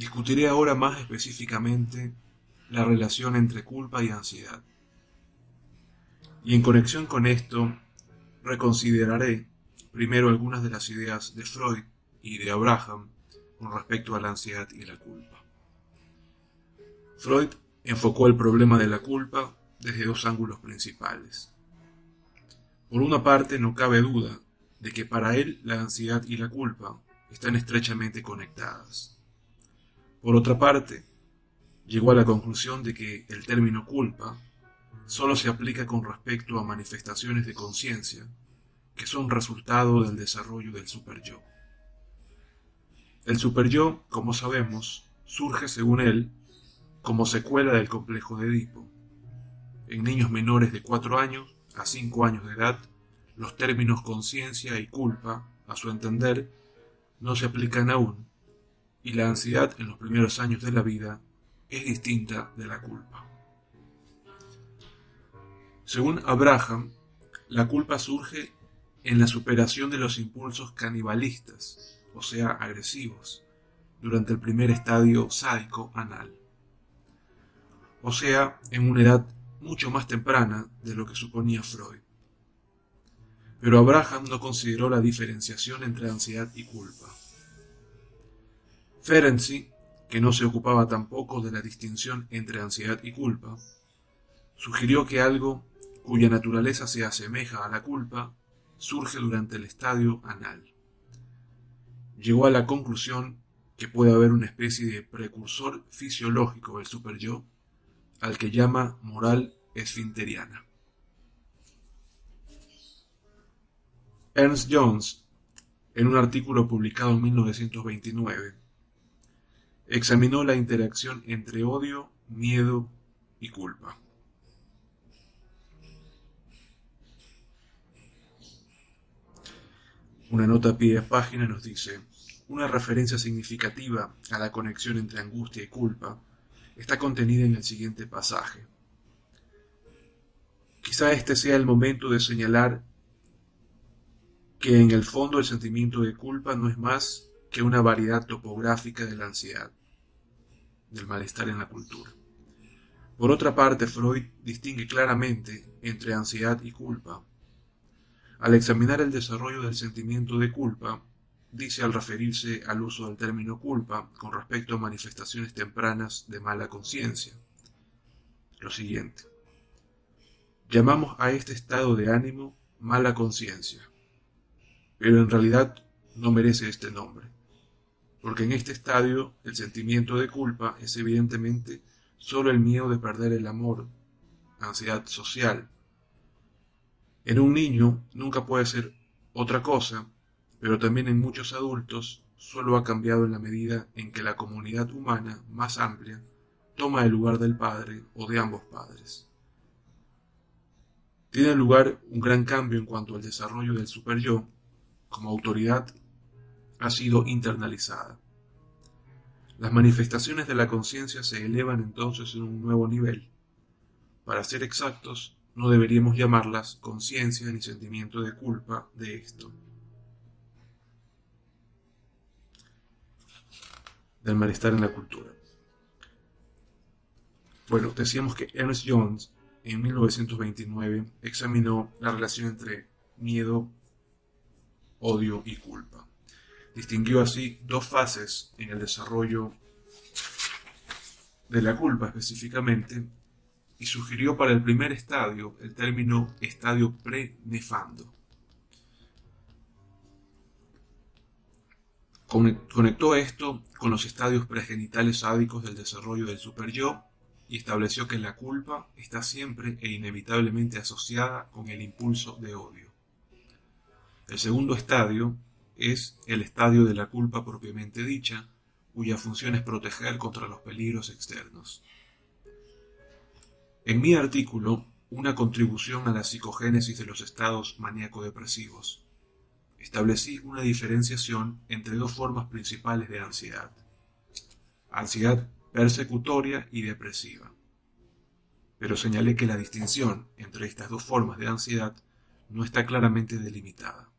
Discutiré ahora más específicamente la relación entre culpa y ansiedad. Y en conexión con esto, reconsideraré primero algunas de las ideas de Freud y de Abraham con respecto a la ansiedad y la culpa. Freud enfocó el problema de la culpa desde dos ángulos principales. Por una parte, no cabe duda de que para él la ansiedad y la culpa están estrechamente conectadas. Por otra parte, llegó a la conclusión de que el término culpa solo se aplica con respecto a manifestaciones de conciencia que son resultado del desarrollo del superyo. El superyo, como sabemos, surge según él como secuela del complejo de Edipo. En niños menores de 4 años a 5 años de edad, los términos conciencia y culpa, a su entender, no se aplican aún, y la ansiedad en los primeros años de la vida es distinta de la culpa. Según Abraham, la culpa surge en la superación de los impulsos canibalistas, o sea, agresivos, durante el primer estadio sádico anal, o sea, en una edad mucho más temprana de lo que suponía Freud. Pero Abraham no consideró la diferenciación entre ansiedad y culpa. Ferenczi, que no se ocupaba tampoco de la distinción entre ansiedad y culpa, sugirió que algo cuya naturaleza se asemeja a la culpa surge durante el estadio anal. Llegó a la conclusión que puede haber una especie de precursor fisiológico del superyo al que llama moral esfinteriana. Ernst Jones, en un artículo publicado en 1929, examinó la interacción entre odio, miedo y culpa. Una nota a pie de página nos dice: una referencia significativa a la conexión entre angustia y culpa está contenida en el siguiente pasaje. Quizá este sea el momento de señalar que en el fondo el sentimiento de culpa no es más que una variedad topográfica de la ansiedad, del malestar en la cultura. Por otra parte, Freud distingue claramente entre ansiedad y culpa. Al examinar el desarrollo del sentimiento de culpa, dice al referirse al uso del término culpa con respecto a manifestaciones tempranas de mala conciencia, lo siguiente: llamamos a este estado de ánimo mala conciencia, pero en realidad no merece este nombre, porque en este estadio el sentimiento de culpa es evidentemente solo el miedo de perder el amor, ansiedad social. En un niño nunca puede ser otra cosa, pero también en muchos adultos solo ha cambiado en la medida en que la comunidad humana más amplia toma el lugar del padre o de ambos padres. Tiene lugar un gran cambio en cuanto al desarrollo del superyo como autoridad ha sido internalizada. Las manifestaciones de la conciencia se elevan entonces en un nuevo nivel. Para ser exactos, no deberíamos llamarlas conciencia ni sentimiento de culpa de esto. Del malestar en la cultura. Bueno, decíamos que Ernst Jones en 1929 examinó la relación entre miedo, odio y culpa. Distinguió así dos fases en el desarrollo de la culpa específicamente y sugirió para el primer estadio el término estadio pre-nefando. Conectó esto con los estadios pregenitales sádicos del desarrollo del superyo y estableció que la culpa está siempre e inevitablemente asociada con el impulso de odio. El segundo estadio es el estadio de la culpa propiamente dicha, cuya función es proteger contra los peligros externos. En mi artículo, una contribución a la psicogénesis de los estados maníaco-depresivos, establecí una diferenciación entre dos formas principales de ansiedad: ansiedad persecutoria y depresiva. Pero señalé que la distinción entre estas dos formas de ansiedad no está claramente delimitada.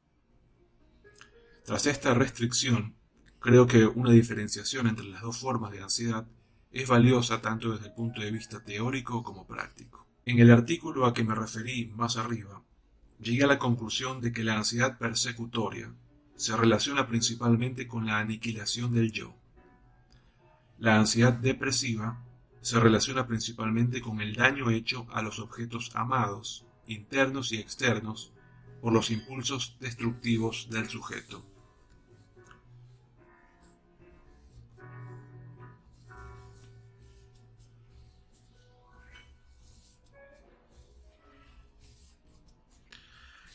Tras esta restricción, Creo que una diferenciación entre las dos formas de ansiedad es valiosa tanto desde el punto de vista teórico como práctico. En el artículo a que me referí más arriba, llegué a la conclusión de que la ansiedad persecutoria se relaciona principalmente con la aniquilación del yo. La ansiedad depresiva se relaciona principalmente con el daño hecho a los objetos amados, internos y externos, por los impulsos destructivos del sujeto.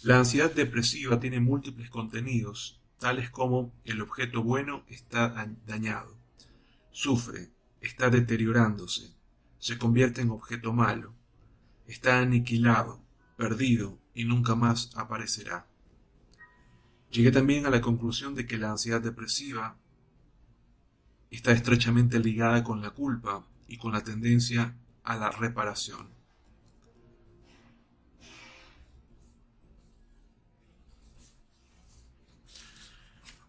La ansiedad depresiva tiene múltiples contenidos, tales como el objeto bueno está dañado, sufre, está deteriorándose, se convierte en objeto malo, está aniquilado, perdido y nunca más aparecerá. Llegué también a la conclusión de que la ansiedad depresiva está estrechamente ligada con la culpa y con la tendencia a la reparación.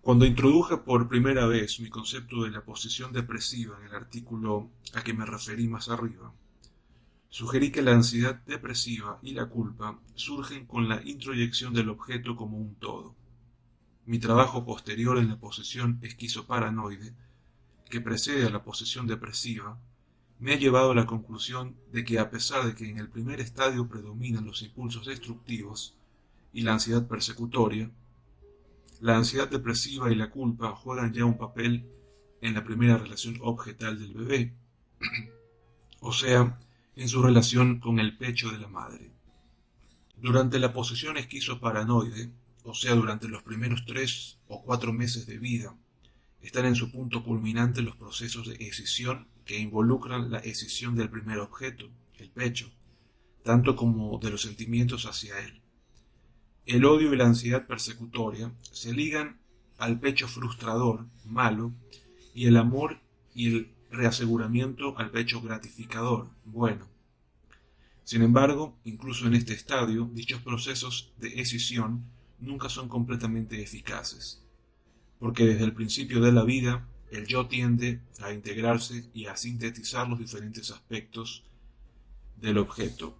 Cuando introduje por primera vez mi concepto de la posición depresiva en el artículo a que me referí más arriba, sugerí que la ansiedad depresiva y la culpa surgen con la introyección del objeto como un todo. Mi trabajo posterior en la posesión esquizoparanoide, que precede a la posesión depresiva, me ha llevado a la conclusión de que a pesar de que en el primer estadio predominan los impulsos destructivos y la ansiedad persecutoria, la ansiedad depresiva y la culpa juegan ya un papel en la primera relación objetal del bebé, o sea, en su relación con el pecho de la madre. Durante la posesión esquizoparanoide, o sea, durante los primeros 3 o 4 meses de vida, están en su punto culminante los procesos de escisión que involucran la escisión del primer objeto, el pecho, tanto como de los sentimientos hacia él. El odio y la ansiedad persecutoria se ligan al pecho frustrador, malo, y el amor y el reaseguramiento al pecho gratificador, bueno. Sin embargo, incluso en este estadio, dichos procesos de escisión nunca son completamente eficaces, porque desde el principio de la vida, el yo tiende a integrarse y a sintetizar los diferentes aspectos del objeto.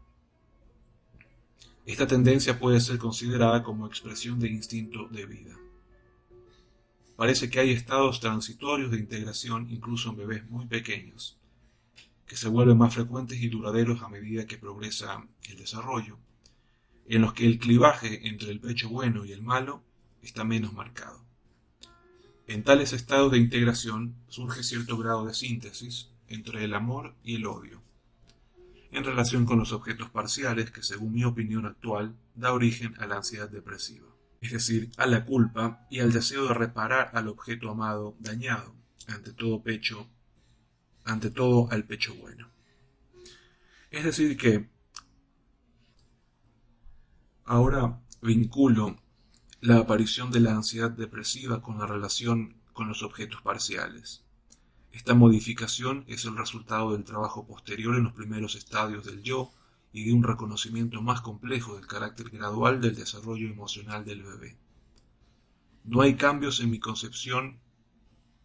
Esta tendencia puede ser considerada como expresión de instinto de vida. Parece que hay estados transitorios de integración incluso en bebés muy pequeños, que se vuelven más frecuentes y duraderos a medida que progresa el desarrollo, en los que el clivaje entre el pecho bueno y el malo está menos marcado. En tales estados de integración surge cierto grado de síntesis entre el amor y el odio, en relación con los objetos parciales que, según mi opinión actual, da origen a la ansiedad depresiva, es decir, a la culpa y al deseo de reparar al objeto amado dañado, ante todo al pecho bueno. Es decir que ahora vinculo la aparición de la ansiedad depresiva con la relación con los objetos parciales. Esta modificación es el resultado del trabajo posterior en los primeros estadios del yo y de un reconocimiento más complejo del carácter gradual del desarrollo emocional del bebé. No hay cambios en mi concepción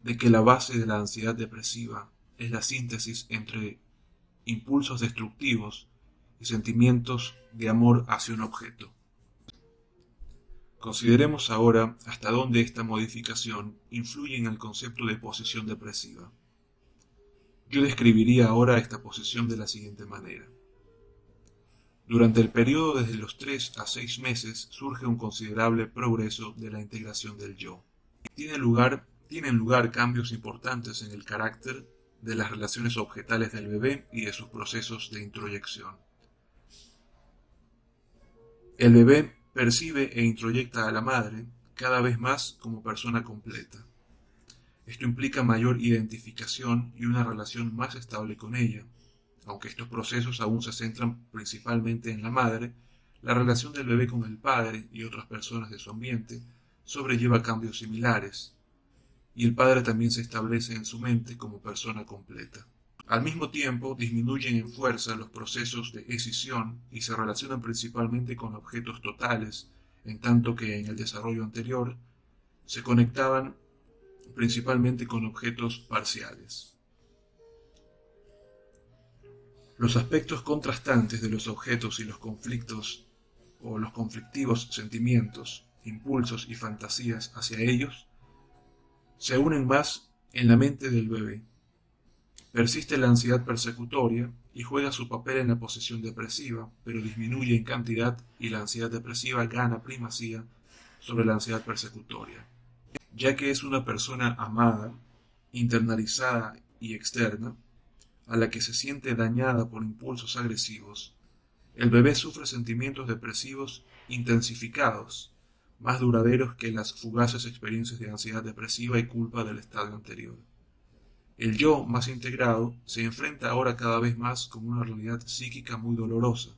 de que la base de la ansiedad depresiva es la síntesis entre impulsos destructivos y sentimientos de amor hacia un objeto. Consideremos ahora hasta dónde esta modificación influye en el concepto de posesión depresiva. Yo describiría ahora esta posesión de la siguiente manera. Durante el periodo desde los 3 a 6 meses surge un considerable progreso de la integración del yo. Tienen lugar cambios importantes en el carácter de las relaciones objetales del bebé y de sus procesos de introyección. El bebé percibe e introyecta a la madre cada vez más como persona completa. Esto implica mayor identificación y una relación más estable con ella. Aunque estos procesos aún se centran principalmente en la madre, la relación del bebé con el padre y otras personas de su ambiente sobrelleva cambios similares, y el padre también se establece en su mente como persona completa. Al mismo tiempo, disminuyen en fuerza los procesos de escisión y se relacionan principalmente con objetos totales, en tanto que en el desarrollo anterior se conectaban principalmente con objetos parciales. Los aspectos contrastantes de los objetos y los conflictos o los conflictivos sentimientos, impulsos y fantasías hacia ellos se unen más en la mente del bebé. Persiste la ansiedad persecutoria y juega su papel en la posesión depresiva, pero disminuye en cantidad y la ansiedad depresiva gana primacía sobre la ansiedad persecutoria, ya que es una persona amada, internalizada y externa, a la que se siente dañada por impulsos agresivos. El bebé sufre sentimientos depresivos intensificados, más duraderos que las fugaces experiencias de ansiedad depresiva y culpa del estadio anterior. El yo más integrado se enfrenta ahora cada vez más con una realidad psíquica muy dolorosa.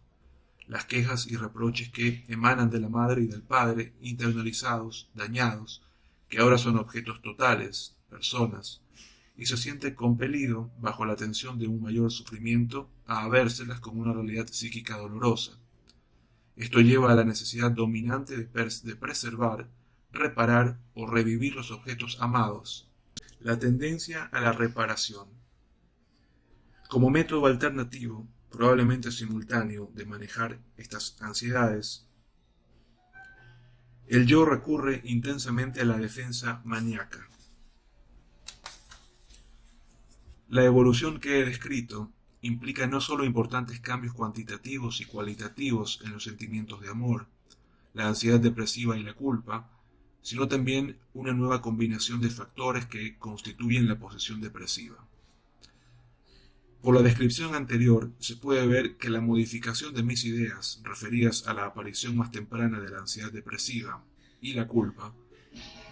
Las quejas y reproches que emanan de la madre y del padre, internalizados, dañados, que ahora son objetos totales, personas, y se siente compelido, bajo la tensión de un mayor sufrimiento, a habérselas como una realidad psíquica dolorosa. Esto lleva a la necesidad dominante de preservar, reparar o revivir los objetos amados. La tendencia a la reparación. Como método alternativo, probablemente simultáneo, de manejar estas ansiedades, el yo recurre intensamente a la defensa maníaca. La evolución que he descrito implica no solo importantes cambios cuantitativos y cualitativos en los sentimientos de amor, la ansiedad depresiva y la culpa, sino también una nueva combinación de factores que constituyen la posesión depresiva. Por la descripción anterior, se puede ver que la modificación de mis ideas referidas a la aparición más temprana de la ansiedad depresiva y la culpa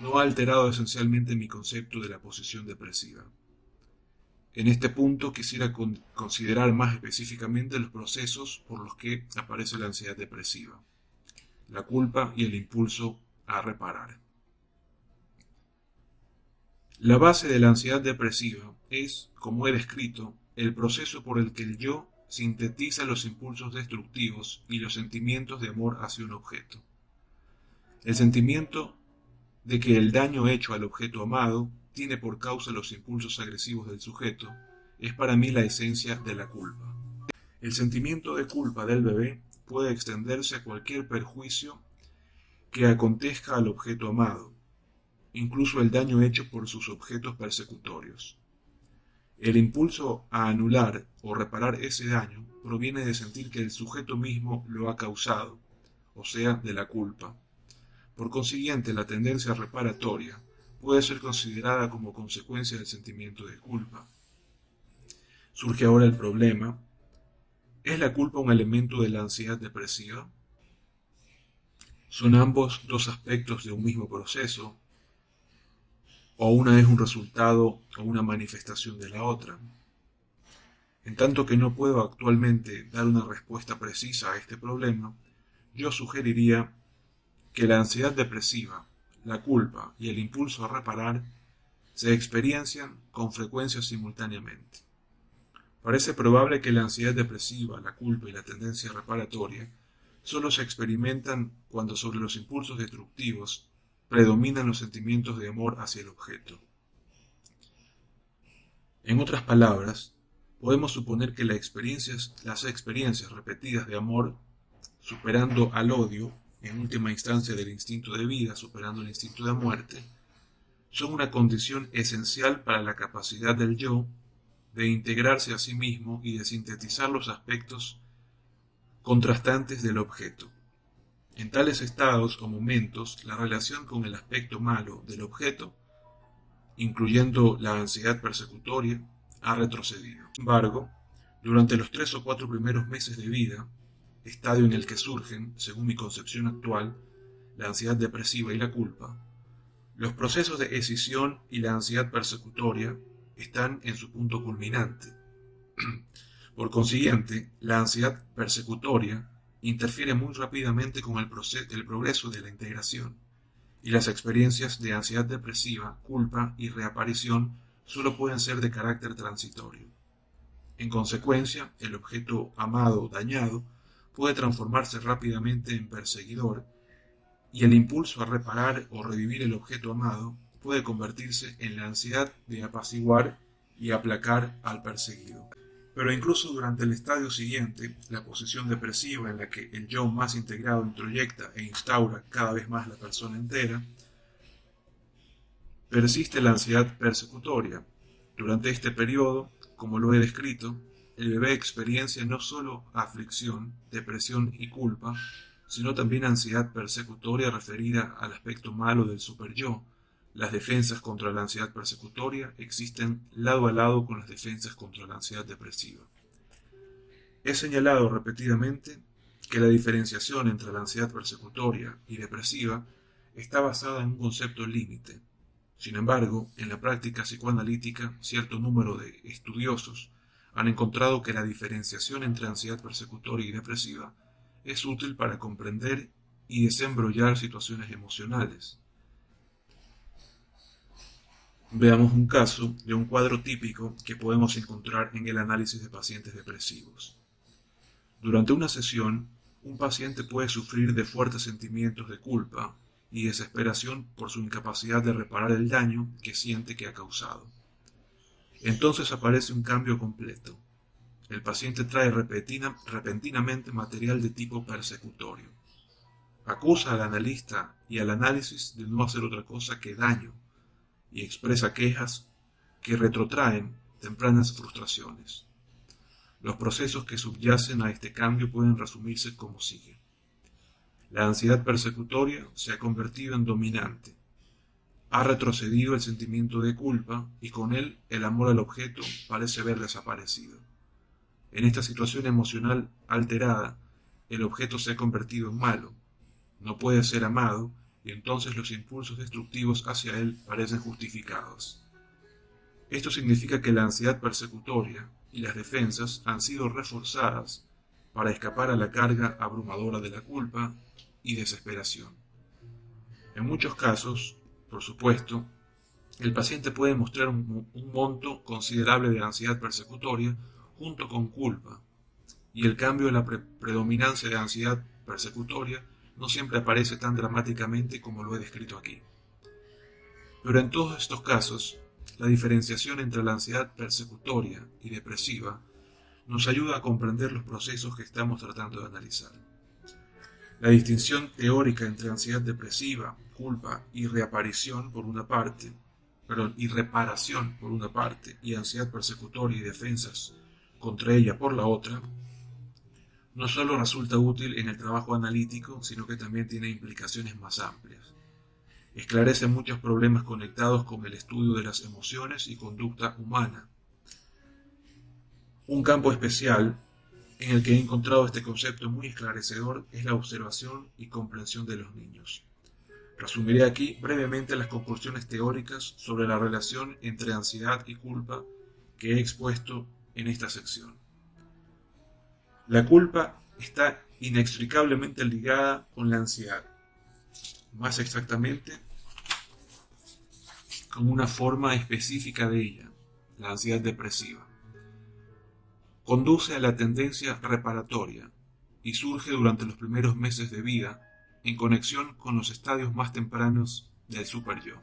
no ha alterado esencialmente mi concepto de la posesión depresiva. En este punto quisiera considerar más específicamente los procesos por los que aparece la ansiedad depresiva, la culpa y el impulso a reparar. La base de la ansiedad depresiva es, como he descrito, el proceso por el que el yo sintetiza los impulsos destructivos y los sentimientos de amor hacia un objeto. El sentimiento de que el daño hecho al objeto amado tiene por causa los impulsos agresivos del sujeto es para mí la esencia de la culpa. El sentimiento de culpa del bebé puede extenderse a cualquier perjuicio que acontezca al objeto amado, incluso el daño hecho por sus objetos persecutorios. El impulso a anular o reparar ese daño proviene de sentir que el sujeto mismo lo ha causado, o sea, de la culpa. Por consiguiente, la tendencia reparatoria puede ser considerada como consecuencia del sentimiento de culpa. Surge ahora el problema: ¿es la culpa un elemento de la ansiedad depresiva? ¿Son ambos dos aspectos de un mismo proceso? ¿O una es un resultado o una manifestación de la otra? En tanto que no puedo actualmente dar una respuesta precisa a este problema, yo sugeriría que la ansiedad depresiva, la culpa y el impulso a reparar se experiencian con frecuencia simultáneamente. Parece probable que la ansiedad depresiva, la culpa y la tendencia reparatoria solo se experimentan cuando sobre los impulsos destructivos predominan los sentimientos de amor hacia el objeto. En otras palabras, podemos suponer que las experiencias repetidas de amor, superando al odio, en última instancia del instinto de vida, superando el instinto de muerte, son una condición esencial para la capacidad del yo de integrarse a sí mismo y de sintetizar los aspectos contrastantes del objeto. En tales estados o momentos, la relación con el aspecto malo del objeto, incluyendo la ansiedad persecutoria, ha retrocedido. Sin embargo, durante los 3 o 4 primeros meses de vida, estadio en el que surgen, según mi concepción actual, la ansiedad depresiva y la culpa, los procesos de escisión y la ansiedad persecutoria están en su punto culminante. Por consiguiente, la ansiedad persecutoria interfiere muy rápidamente con el progreso de la integración, y las experiencias de ansiedad depresiva, culpa y reaparición solo pueden ser de carácter transitorio. En consecuencia, el objeto amado o dañado puede transformarse rápidamente en perseguidor, y el impulso a reparar o revivir el objeto amado puede convertirse en la ansiedad de apaciguar y aplacar al perseguido. Pero incluso durante el estadio siguiente, la posición depresiva en la que el yo más integrado introyecta e instaura cada vez más la persona entera, persiste la ansiedad persecutoria. Durante este periodo, como lo he descrito, el bebé experiencia no solo aflicción, depresión y culpa, sino también ansiedad persecutoria referida al aspecto malo del superyo. Las defensas contra la ansiedad persecutoria existen lado a lado con las defensas contra la ansiedad depresiva. He señalado repetidamente que la diferenciación entre la ansiedad persecutoria y depresiva está basada en un concepto límite. Sin embargo, en la práctica psicoanalítica, cierto número de estudiosos han encontrado que la diferenciación entre ansiedad persecutoria y depresiva es útil para comprender y desembrollar situaciones emocionales. Veamos un caso de un cuadro típico que podemos encontrar en el análisis de pacientes depresivos. Durante una sesión, un paciente puede sufrir de fuertes sentimientos de culpa y desesperación por su incapacidad de reparar el daño que siente que ha causado. Entonces aparece un cambio completo. El paciente trae repentinamente material de tipo persecutorio. Acusa al analista y al análisis de no hacer otra cosa que daño y expresa quejas que retrotraen tempranas frustraciones. Los procesos que subyacen a este cambio pueden resumirse como sigue. La ansiedad persecutoria se ha convertido en dominante. Ha retrocedido el sentimiento de culpa y con él el amor al objeto parece haber desaparecido. En esta situación emocional alterada, el objeto se ha convertido en malo, no puede ser amado y entonces los impulsos destructivos hacia él parecen justificados. Esto significa que la ansiedad persecutoria y las defensas han sido reforzadas para escapar a la carga abrumadora de la culpa y desesperación. En muchos casos, por supuesto, el paciente puede mostrar un monto considerable de ansiedad persecutoria junto con culpa, y el cambio de la predominancia de ansiedad persecutoria no siempre aparece tan dramáticamente como lo he descrito aquí. Pero en todos estos casos, la diferenciación entre la ansiedad persecutoria y depresiva nos ayuda a comprender los procesos que estamos tratando de analizar. La distinción teórica entre ansiedad depresiva, culpa y reparación por una parte, y ansiedad persecutoria y defensas contra ella por la otra, no solo resulta útil en el trabajo analítico, sino que también tiene implicaciones más amplias. Esclarece muchos problemas conectados con el estudio de las emociones y conducta humana. Un campo especial en el que he encontrado este concepto muy esclarecedor es la observación y comprensión de los niños. Resumiré aquí brevemente las conclusiones teóricas sobre la relación entre ansiedad y culpa que he expuesto en esta sección. La culpa está inextricablemente ligada con la ansiedad, más exactamente con una forma específica de ella, la ansiedad depresiva. Conduce a la tendencia reparatoria y surge durante los primeros meses de vida en conexión con los estadios más tempranos del superyo.